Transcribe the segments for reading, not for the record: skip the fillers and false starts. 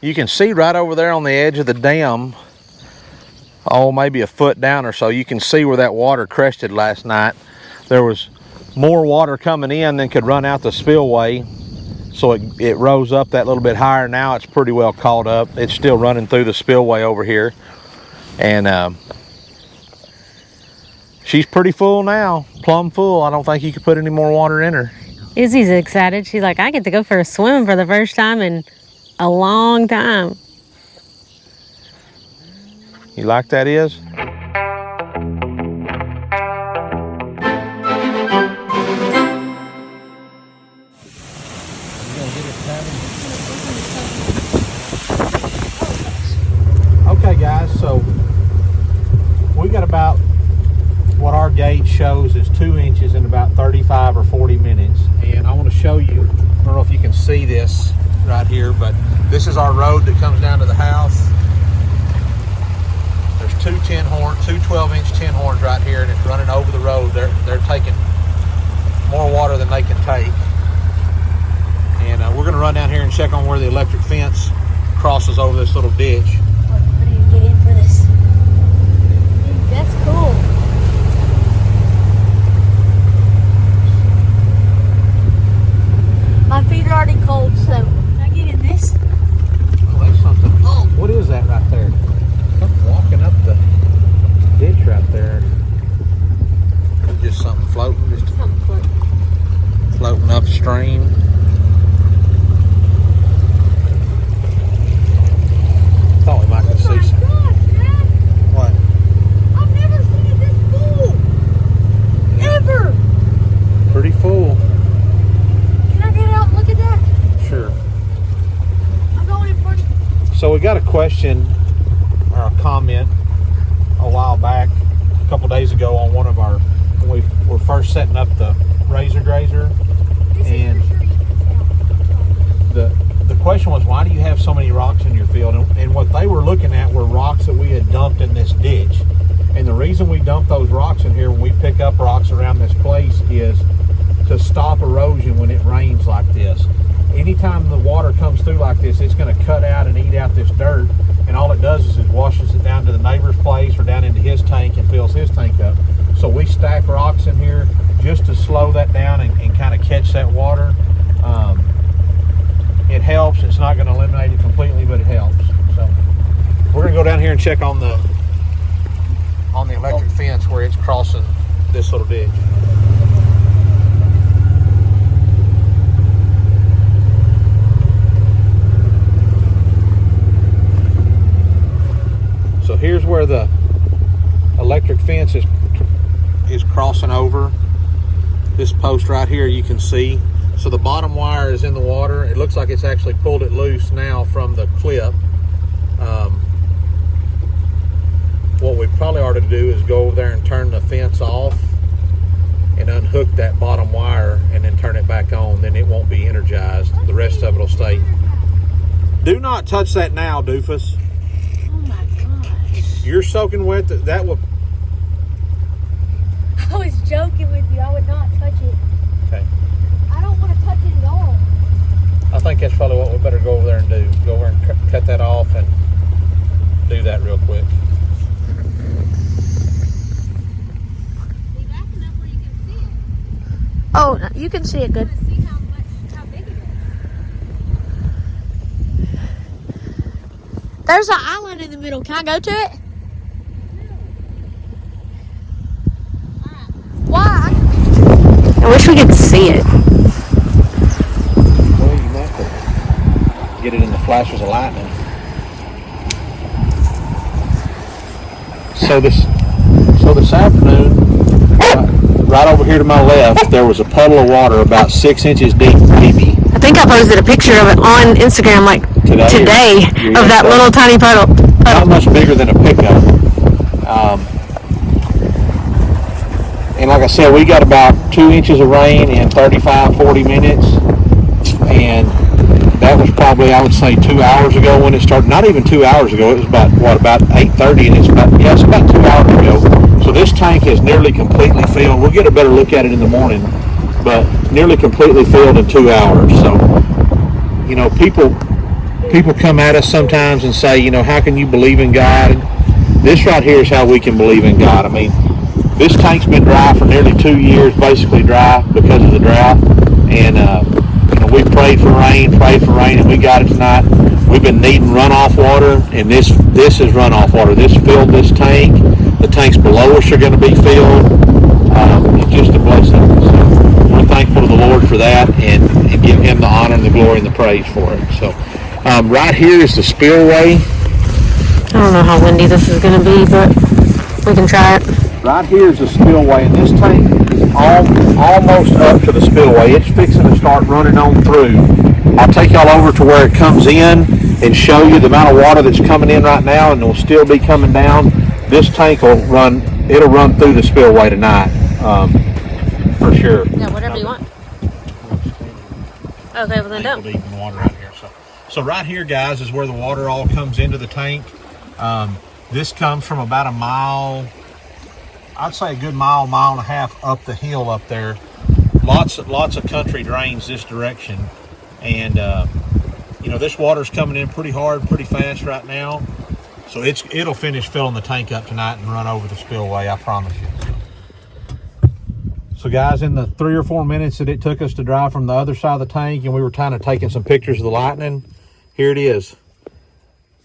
You can see right over there on the edge of the dam, oh, maybe a foot down or so, you can see where that water crested last night. There was more water coming in than could run out the spillway, so it rose up that little bit higher. Now it's pretty well caught up. It's still running through the spillway over here, and she's pretty full now, plumb full. I don't think you could put any more water in her. Izzy's excited. She's like, I get to go for a swim for the first time in a long time. You like that, Iz? Okay guys, so we got about what our gauge shows is 2 inches in about 35 or 40 minutes. And I want to show you, I don't know if you can see this right here, but this is our road that comes down to the house. There's two 12-inch tin horns right here, and it's running over the road. They're taking more water than they can take. And we're going to run down here and check on where the electric fence crosses over this little ditch. What do you get in for this? That's cool. My feet are already cold, so can I get in this? Oh, that's something. Oh, what is that right there? Something walking up the ditch right there. Just something floating, just Something floating. floating upstream. Thought we might could see some. God, Dad! What? I've never seen it this full! Ever! Pretty full. Can I get out and look at that? Sure. I'm going in front. So we got a question or a comment a while back, a couple days ago, on one of our, when we were first setting up the razor grazer, and the question was, why do you have so many rocks in your field? And what they were looking at were rocks that we had dumped in this ditch. And the reason we dump those rocks in here when we pick up rocks around this place is to stop erosion when it rains like this. Anytime the water comes through like this, it's going to cut out and eat out this dirt, and all it does is it washes it down to the neighbor's place or down into his tank and fills his tank up. So we stack rocks in here just to slow that down and kind of catch that water. It helps. It's not going to eliminate it completely, but it helps. So we're going to go down here and check on the electric fence where it's crossing this little ditch. So here's where the electric fence is crossing over. This post right here you can see. So the bottom wire is in the water. It looks like it's actually pulled it loose now from the clip. What we probably ought to do is go over there and turn the fence off and unhook that bottom wire and then turn it back on. Then it won't be energized. The rest of it will stay. Do not touch that now, doofus. Oh my gosh. You're soaking wet. That would. I was joking with you. I would not touch it. Okay. I don't want to touch it at all. I think that's probably what we better go over there and do. Go over and cut that off and do that real quick. Oh, you can see it good. See how big it is. There's an island in the middle. Can I go to it? Why? I wish we could see it. Well, you might could get it in the flashes of lightning. So this afternoon, right over here to my left, there was a puddle of water about 6 inches deep, maybe. I think I posted a picture of it on Instagram like today of that little tiny puddle. Not much bigger than a pickup. And like I said, we got about 2 inches of rain in 35, 40 minutes. And that was probably, I would say, 2 hours ago when it started. Not even 2 hours ago. It was about 8:30, and it's about 2 hours ago. So this tank is nearly completely filled. We'll get a better look at it in the morning, but nearly completely filled in 2 hours. So, you know, people people come at us sometimes and say, you know, how can you believe in God? And this right here is how we can believe in God. I mean, this tank's been dry for nearly 2 years, basically dry because of the drought. And you know, we prayed for rain, and we got it tonight. We've been needing runoff water, and this is runoff water. This filled this tank. The tanks below us are going to be filled. It's just a blessing. So we're thankful to the Lord for that, and give Him the honor and the glory and the praise for it. So right here is the spillway. I don't know how windy this is going to be, but we can try it. Right here is the spillway, and this tank is almost up to the spillway. It's fixing to start running on through. I'll take y'all over to where it comes in and show you the amount of water that's coming in right now, and will still be coming down. This tank will run through the spillway tonight, for sure. Yeah, whatever you want. Okay, well then don't. Water right here. So right here, guys, is where the water all comes into the tank. This comes from about a mile, I'd say a good mile and a half up the hill up there. Lots of country drains this direction, and you know, this water's coming in pretty hard, pretty fast right now. So it'll finish filling the tank up tonight and run over the spillway, I promise you. So guys, in the 3 or 4 minutes that it took us to drive from the other side of the tank, and we were kind of taking some pictures of the lightning, here it is.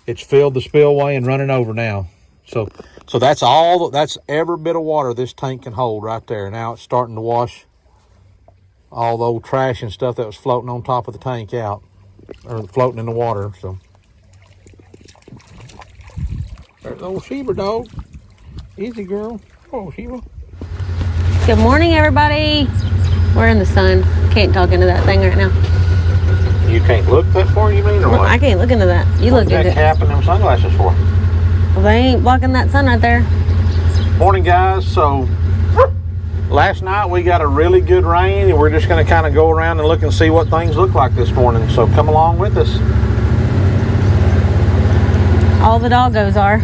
It's filled the spillway and running over now. So that's every bit of water this tank can hold right there. Now it's starting to wash all the old trash and stuff that was floating on top of the tank out, or floating in the water. So there's old Sheba dog. Easy girl. Oh, Sheba. Good morning, everybody. We're in the sun. Can't talk into that thing right now. You can't look that far, you mean, or what? I can't look into that. You look into it. What's that cap and them sunglasses for? Well, they ain't blocking that sun right there. Morning, guys. So last night we got a really good rain, and we're just going to kind of go around and look and see what things look like this morning. So come along with us. All the doggos are.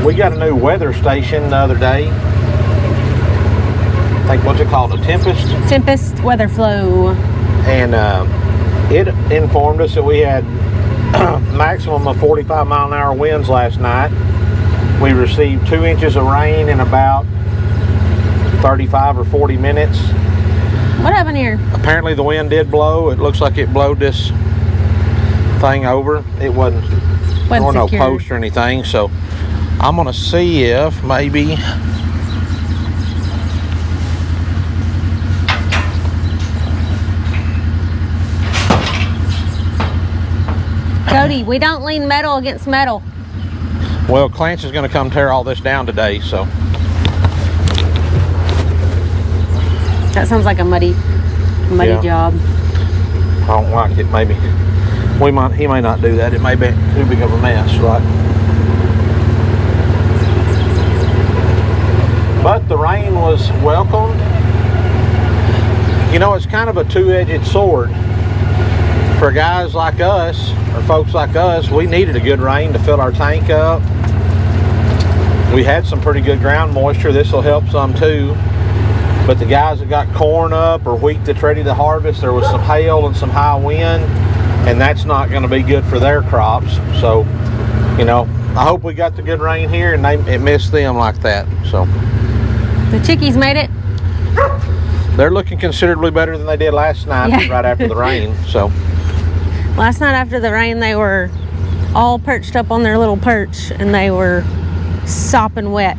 We got a new weather station the other day. I think, what's it called? A Tempest? Tempest weather flow. And it informed us that we had maximum of 45 mile an hour winds last night. We received 2 inches of rain in about 35 or 40 minutes. What happened here? Apparently the wind did blow. It looks like it blowed this thing over. It wasn't no post or anything, so I'm gonna see if maybe Cody, we don't lean metal against metal. Well, Clance is gonna come tear all this down today, so That sounds like a muddy job. I don't like it. Maybe he may not do that. It may be too big of a mess, right? But the rain was welcomed. You know, it's kind of a two-edged sword. For guys like us, or folks like us, we needed a good rain to fill our tank up. We had some pretty good ground moisture. This will help some too. But the guys that got corn up or wheat that's ready to harvest, there was some hail and some high wind, and that's not going to be good for their crops. So, you know, I hope we got the good rain here and it missed them like that. So The chickies made it. they're looking considerably better than they did last night, right after the rain. So Last night after the rain, they were all perched up on their little perch, and they were sopping wet.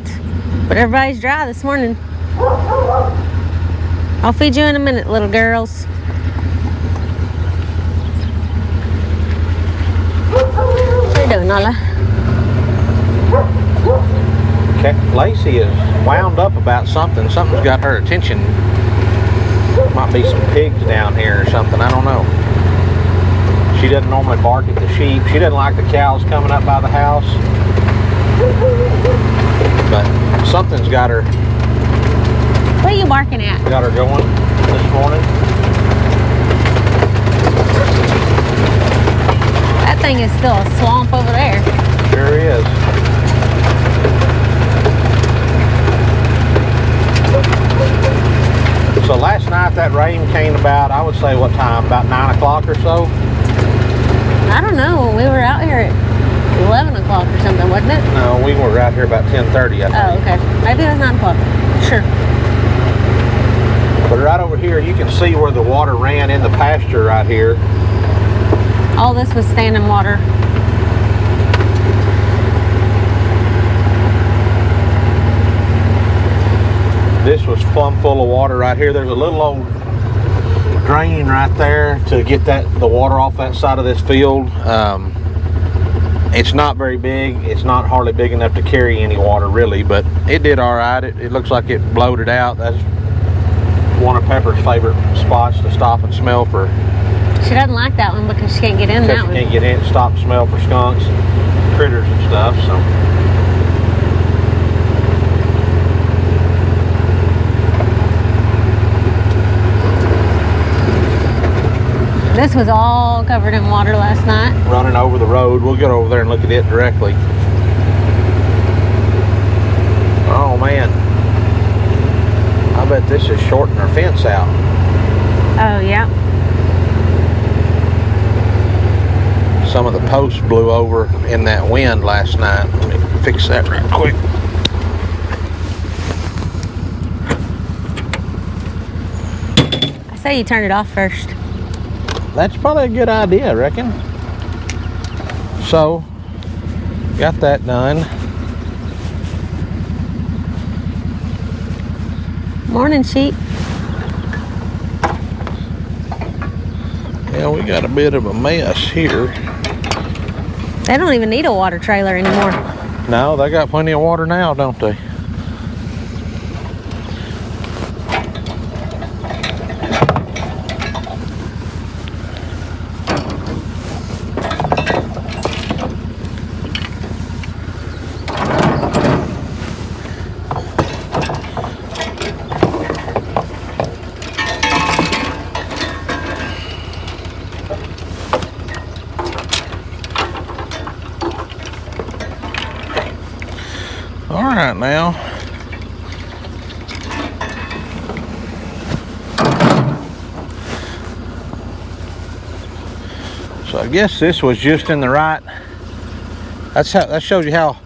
But everybody's dry this morning. I'll feed you in a minute, little girls. What are you doing, Nala? Lacey is wound up about something. Something's got her attention. Might be some pigs down here or something. I don't know. She doesn't normally bark at the sheep. She doesn't like the cows coming up by the house. But something's got her. What are you barking at? Got her going this morning. That thing is still a swamp over there. Sure is. So last night that rain came about, I would say what time? About 9 o'clock or so? I don't know. We were out here at 11 o'clock or something, wasn't it? No, we were out here about 10:30, I think. Oh, okay. Maybe it was 9 o'clock. Sure. But right over here, you can see where the water ran in the pasture right here. All this was standing water. This was plumb full of water right here. There's a little old drain right there to get the water off that side of this field. It's not very big. It's not hardly big enough to carry any water really, but it did all right. It looks like it bloated out. That's one of Pepper's favorite spots to stop and smell for. She doesn't like that one because she can't get in that one. She can't get in, stop and smell for skunks, critters and stuff. So. This was all covered in water last night. Running over the road. We'll get over there and look at it directly. Oh man. I bet this is shorting our fence out. Oh, yeah. Some of the posts blew over in that wind last night. Let me fix that real quick. I say you turn it off first. That's probably a good idea, I reckon. So, got that done. Morning, sheep. Yeah, we got a bit of a mess here. They don't even need a water trailer anymore. No, they got plenty of water now, don't they? All right now. So I guess this was just in the right. That shows you how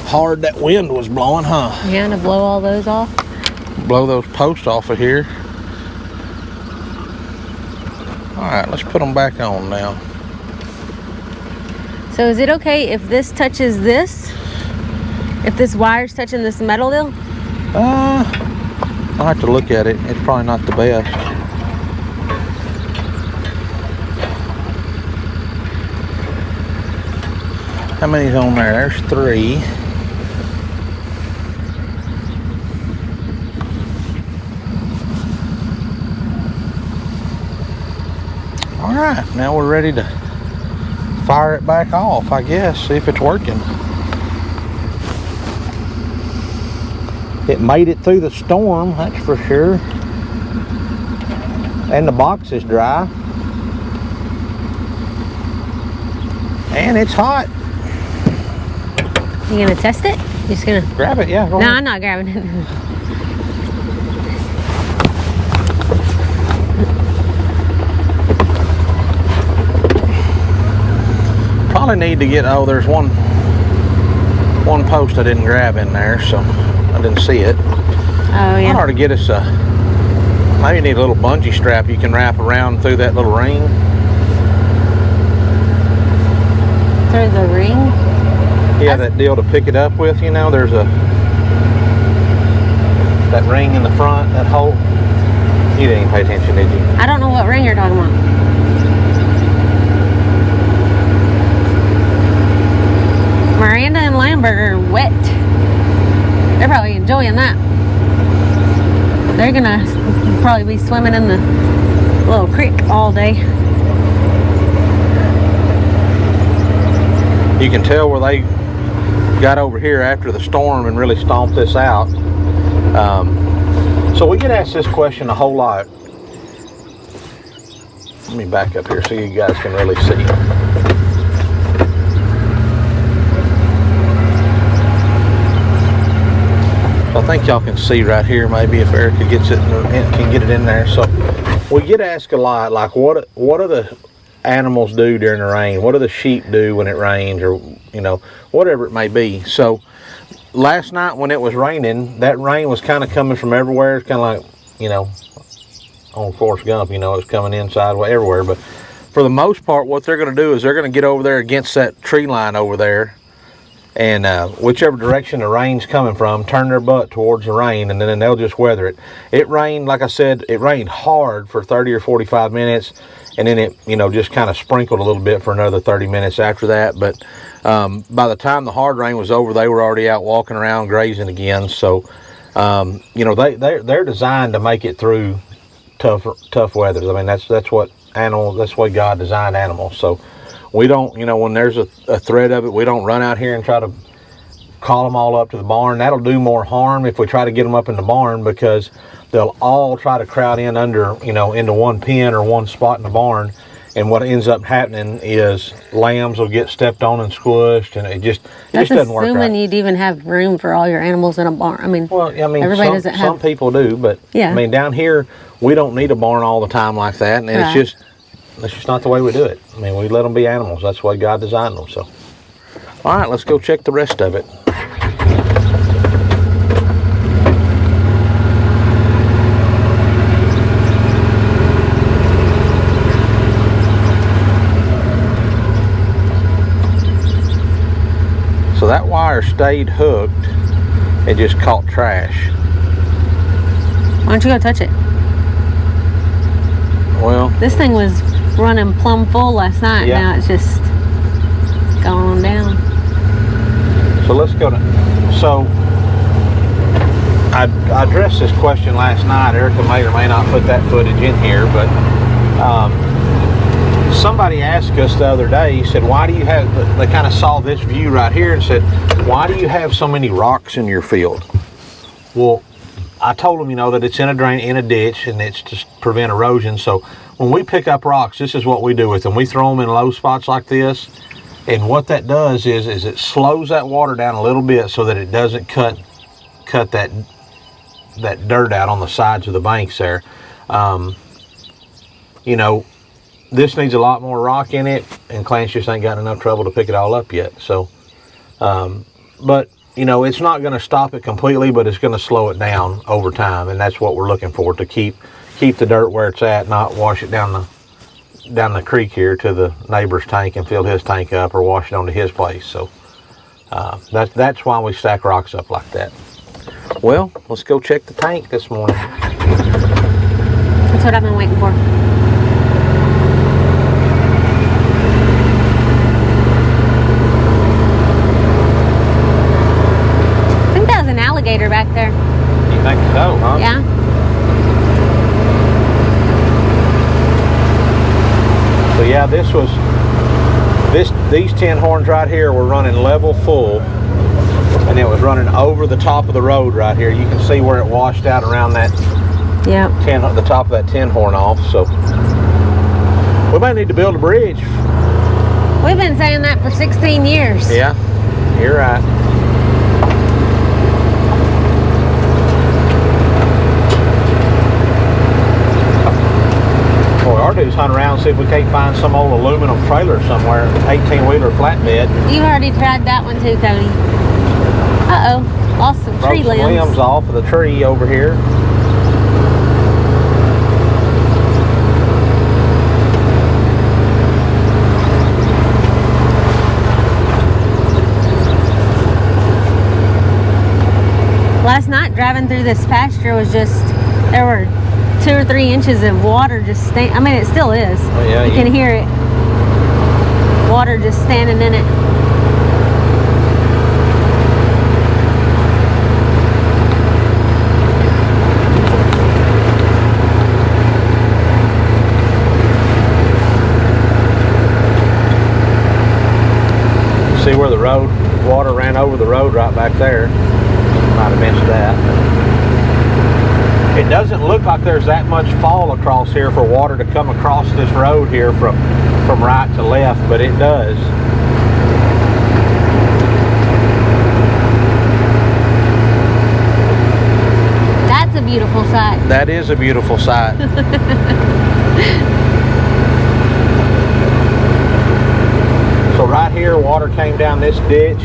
hard that wind was blowing, huh? Yeah, to blow all those off. Blow those posts off of here. All right, let's put them back on now. So is it okay if this touches this? If this wire's touching this metal deal? I'll have to look at it. It's probably not the best. How many's on there? There's 3. All right, now we're ready to fire it back off, I guess, see if it's working. It made it through the storm, that's for sure. And the box is dry. And it's hot. You gonna test it? You just gonna Grab it, yeah. No, I'm not grabbing it. Probably need to get, there's one post I didn't grab in there, so I didn't see it. Oh, yeah. I ought to get us maybe need a little bungee strap you can wrap around through that little ring. Through the ring? Yeah, that deal to pick it up with, you know, there's that ring in the front, that hole. You didn't even pay attention, did you? I don't know what ring you're talking about. Miranda and Lambert are wet. They're probably enjoying that. They're gonna probably be swimming in the little creek all day. You can tell where they got over here after the storm and really stomped this out. So we get asked this question a whole lot. Let me back up here so you guys can really see. I I think y'all can see right here, maybe if Erica gets it, can get it in there. So we get asked a lot, like what do the animals do during the rain? What do the sheep do when it rains, or whatever it may be? So last night when it was raining, that rain was kind of coming from everywhere. It's kind of like, on Forrest Gump, it's coming in sideways everywhere. But for the most part, what they're going to do is they're going to get over there against that tree line over there, and whichever direction the rain's coming from, turn their butt towards the rain, and then they'll just weather it. It rained, like I said, it rained hard for 30 or 45 minutes, and then it, just kind of sprinkled a little bit for another 30 minutes after that. But by the time the hard rain was over, they were already out walking around grazing again. So, they're designed to make it through tough weather. I mean, that's what God designed animals. So we don't, when there's a threat of it, we don't run out here and try to call them all up to the barn. That'll do more harm if we try to get them up in the barn, because they'll all try to crowd in under, into one pen or one spot in the barn. And what ends up happening is lambs will get stepped on and squished, and it just doesn't work right. Assuming you'd even have room for all your animals in a barn. Everybody doesn't have. Some people do, but yeah. Down here we don't need a barn all the time like that, and right. it's just not the way we do it. We let them be animals. That's the way God designed them. So, all right, let's go check the rest of it. So that wire stayed hooked. It just caught trash. Why don't you go touch it? Well, this thing was running plumb full last night. Yeah. Now it's just going on down. So let's go to. So I addressed this question last night. Erica may or may not put that footage in here, but somebody asked us the other day. He said, "Why do you have?" They kind of saw this view right here and said, "Why do you have so many rocks in your field?" Well, I told them, that it's in a ditch, and it's to prevent erosion. So when we pick up rocks, this is what we do with them. We throw them in low spots like this, and what that does is it slows that water down a little bit so that it doesn't cut that dirt out on the sides of the banks there. This needs a lot more rock in it, and Clarence just ain't got enough trouble to pick it all up yet. So, but it's not going to stop it completely, but it's going to slow it down over time, and that's what we're looking for, to keep the dirt where it's at, not wash it down the creek here to the neighbor's tank and fill his tank up, or wash it onto his place. So that's why we stack rocks up like that. Well, let's go check the tank this morning. That's what I've been waiting for. Alligator back there. You think so, huh? Yeah. So yeah, these 10 horns right here were running level full, and it was running over the top of the road right here. You can see where it washed out around that the top of that 10 horn off. So we might need to build a bridge. We've been saying that for 16 years. Yeah, you're right. Just hunt around and see if we can't find some old aluminum trailer somewhere, 18-wheeler flatbed. You've already tried that one too, Cody. Uh-oh, lost some tree limbs. Broke some limbs off of the tree over here. Last night driving through this pasture was just, there were 2 or 3 inches of water just it still is. Oh, yeah, you can hear it. Water just standing in it. See where the water ran over the road right back there. Might have missed that. It doesn't look like there's that much fall across here for water to come across this road here from right to left, but it does. beautiful sight. That is a beautiful sight. So right here, water came down this ditch.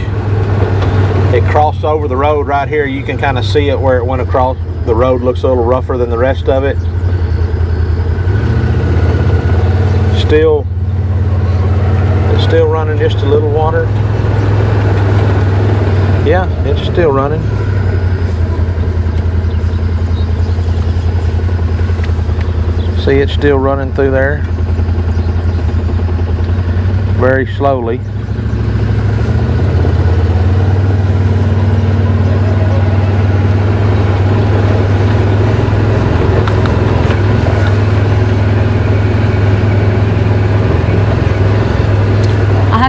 It crossed over the road right here. You can kind of see it where it went across. The road looks a little rougher than the rest of it. It's still running just a little water. Yeah, it's still running. See, it's still running through there. Very slowly.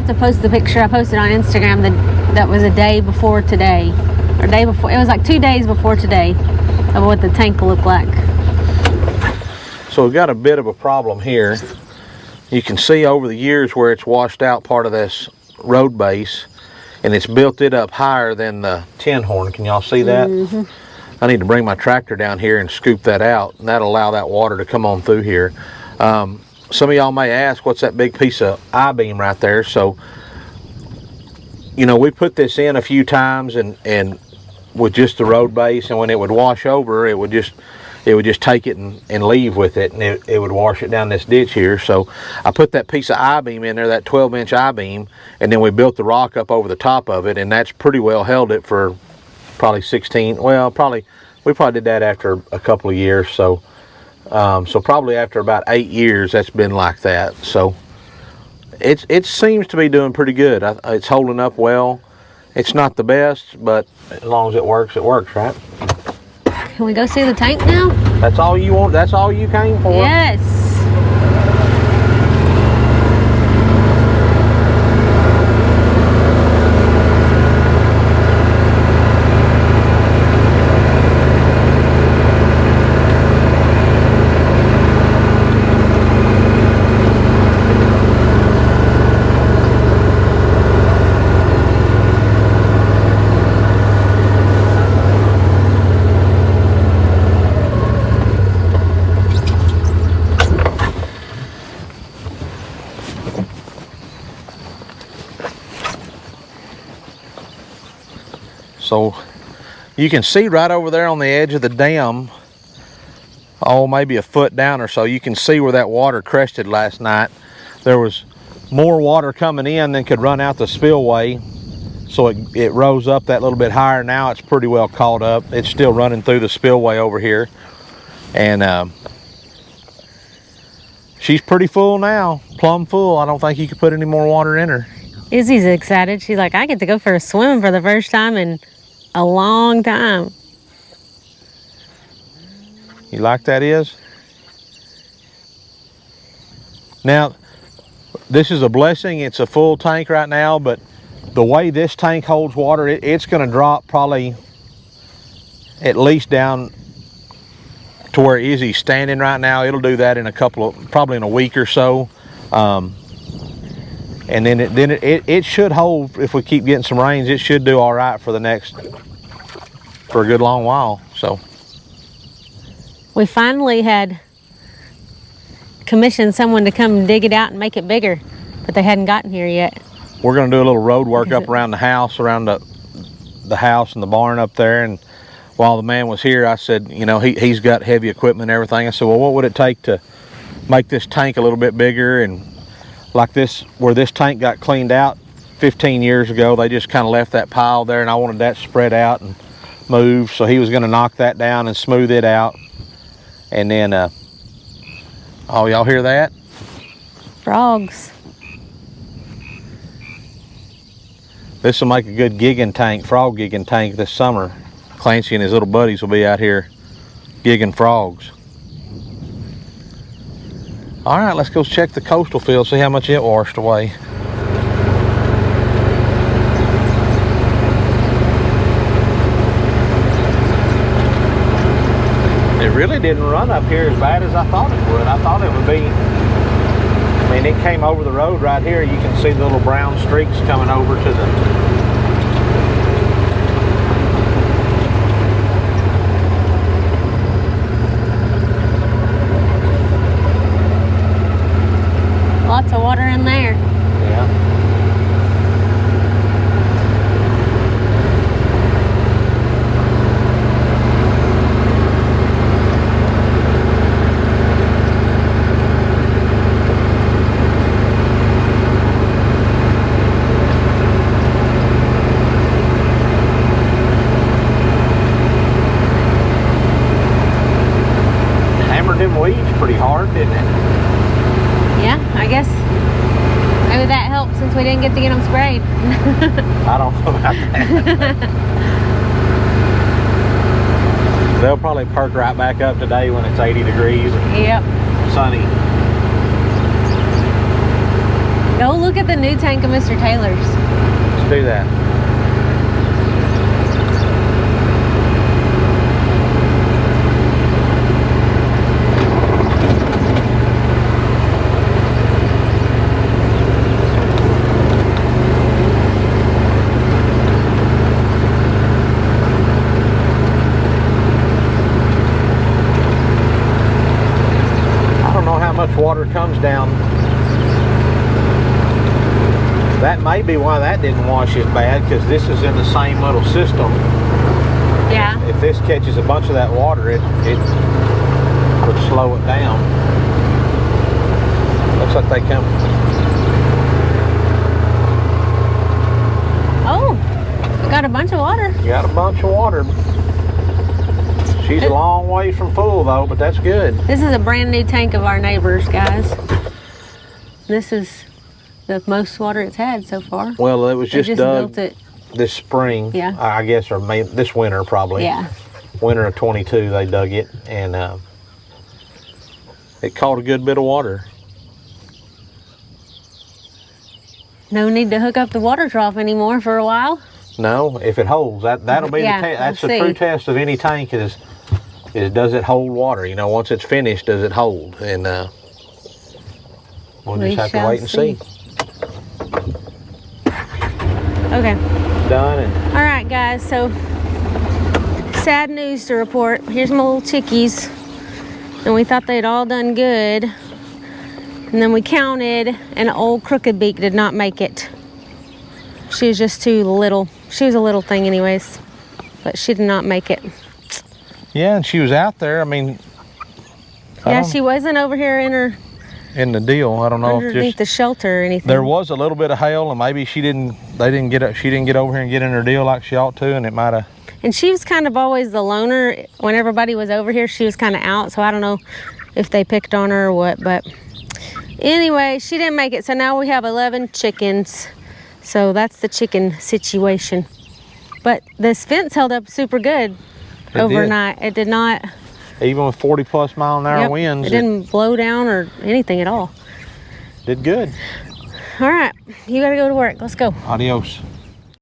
To post the picture I posted on Instagram that was a day before today, or day before. It was like 2 days before today of what the tank looked like. So we've got a bit of a problem here. You can see over the years where it's washed out part of this road base, and it's built it up higher than the tin horn. Can y'all see that? Mm-hmm. I need to bring my tractor down here and scoop that out, and that'll allow that water to come on through here. Some of y'all may ask, what's that big piece of I-beam right there? So, you know, we put this in a few times and with just the road base, and when it would wash over, it would just take it and leave with it, and it would wash it down this ditch here. So I put that piece of I-beam in there, that 12-inch I-beam, and then we built the rock up over the top of it, and that's pretty well held it for probably 16, well, we probably did that after a couple of years. So probably after about 8 years, that's been like that. So it seems to be doing pretty good. It's holding up well. It's not the best, but as long as it works, right? Can we go see the tank now? That's all you want? That's all you came for? Yes. So you can see right over there on the edge of the dam, oh, maybe a foot down or so, you can see where that water crested last night. There was more water coming in than could run out the spillway, so it rose up that little bit higher. Now it's pretty well caught up. It's still running through the spillway over here, and she's pretty full now, plumb full. I don't think you could put any more water in her. Izzy's excited. She's like, I get to go for a swim for the first time in a long time. You like that, Iz? Now, this is a blessing. It's a full tank right now, but the way this tank holds water, it's going to drop probably at least down to where Izzy's standing right now. It'll do that in probably in a week or so. And then it should hold. If we keep getting some rains, it should do all right for a good long while. So we finally had commissioned someone to come dig it out and make it bigger, but they hadn't gotten here yet. We're going to do a little road work up around the house, around the house and the barn up there. And while the man was here, I said, you know, he's got heavy equipment and everything. I said, well, what would it take to make this tank a little bit bigger? And like this, where this tank got cleaned out 15 years ago, they just kind of left that pile there, and I wanted that spread out and moved. So he was going to knock that down and smooth it out. And then, oh, y'all hear that? Frogs. This will make a good gigging tank, frog gigging tank this summer. Clancy and his little buddies will be out here gigging frogs. All right, let's go check the coastal field, see how much it washed away. It really didn't run up here as bad as I thought it would. I thought it would be, I mean, it came over the road right here. You can see the little brown streaks coming over to the, Lots of water in there. Yeah. Them weeds pretty hard, didn't it? Yeah, I guess maybe that helped since we didn't get to get them sprayed. I don't know about that. They'll probably perk right back up today when it's 80 degrees and Yep. sunny. Go look at the new tank of Mr. Taylor's. Let's do that. Much water comes down. That may be why that didn't wash as bad, because this is in the same little system. Yeah. If this catches a bunch of that water, it would slow it down. Looks like they come. Oh, got a bunch of water. Got a bunch of water. She's a long way from full though, but that's good. This is a brand new tank of our neighbors, guys. This is the most water it's had so far. Well, it was just dug built it. This spring, Yeah. I guess, or maybe this winter probably. Yeah. Winter of 22 they dug it, and it caught a good bit of water. No need to hook up the water trough anymore for a while. No, if it holds, that'll be Yeah, the test. That's we'll the true see. test of any tank is does it hold water? You know, once it's finished, does it hold? And we'll We just have to shall wait and see. Okay. Done. And All right, guys. So, sad news to report. Here's my little chickies. And we thought they'd all done good. And then we counted, and an old crooked beak did not make it. She was just too little. She was a little thing anyways. But she did not make it. yeah, and she was out there. I mean, Yeah, she wasn't over here in the deal. I don't know if underneath just the shelter or anything. there was a little bit of hail, and maybe she didn't get over here and get in her deal like she ought to, and it might have. And she was kind of always the loner. When everybody was over here, she was kind of out. So I don't know if they picked on her or what. But anyway, she didn't make it. So now we have 11 chickens. So that's the chicken situation. But this fence held up super good overnight. It did not. Even with 40+ mile-an-hour winds, it didn't blow down or anything at all. did good. All right, you got to go to work. Let's go. Adios.